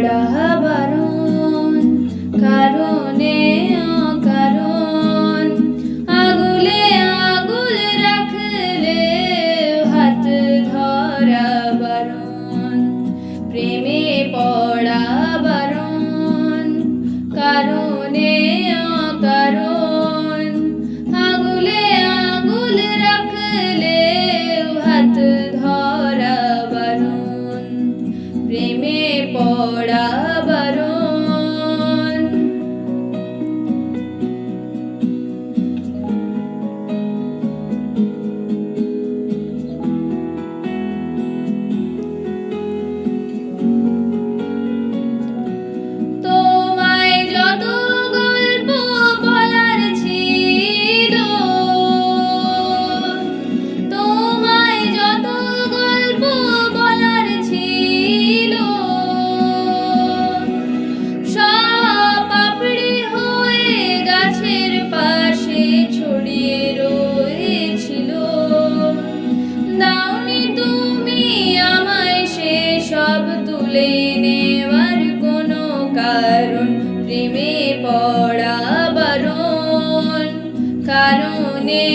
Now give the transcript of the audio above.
পড়া বারণ, কারণে অকারণ আগুলে আগুল রাখলে হাত ধরা বারণ। প্রেমে পড়া বারণ, কারণে অকারণ আগুলে আগুল রাখলে হাত ধরা বারণ। প্রেমে পড়া বারণ। তোমায় যত গল্প বলার ছিল, তোমায় যত গল্প বলার ছিল, সব পাপড়ি হয়ে গাছের পাশে ছড়িয়ে রয়েছিল। দাওনি তুমি আমায় সে সব তুলে নেওয়ার কোনো কারণ। প্রেমে পড়া বারণ, কারণে